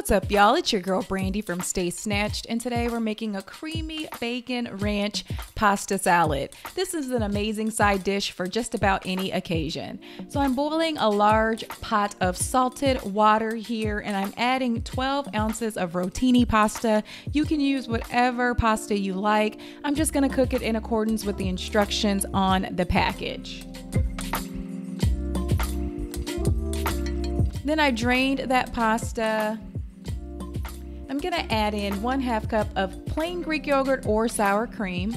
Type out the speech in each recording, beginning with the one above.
What's up, y'all? It's your girl Brandy from Stay Snatched, and today we're making a creamy bacon ranch pasta salad. This is an amazing side dish for just about any occasion. So I'm boiling a large pot of salted water here, and I'm adding 12 ounces of rotini pasta. You can use whatever pasta you like. I'm just gonna cook it in accordance with the instructions on the package. Then I drained that pasta. I'm gonna add in 1/2 cup of plain Greek yogurt or sour cream.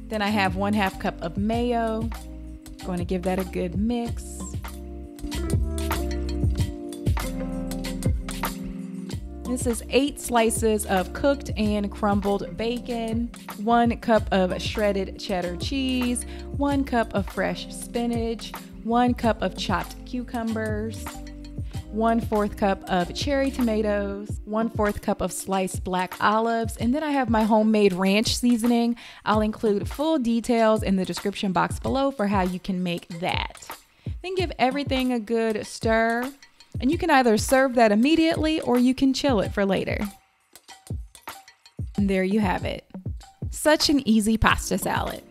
Then I have 1/2 cup of mayo. Going to give that a good mix. This is 8 slices of cooked and crumbled bacon, 1 cup of shredded cheddar cheese, 1 cup of fresh spinach, 1 cup of chopped cucumbers, 1/4 cup of cherry tomatoes, 1/4 cup of sliced black olives, and then I have my homemade ranch seasoning. I'll include full details in the description box below for how you can make that. Then give everything a good stir, and you can either serve that immediately or you can chill it for later. And there you have it. Such an easy pasta salad.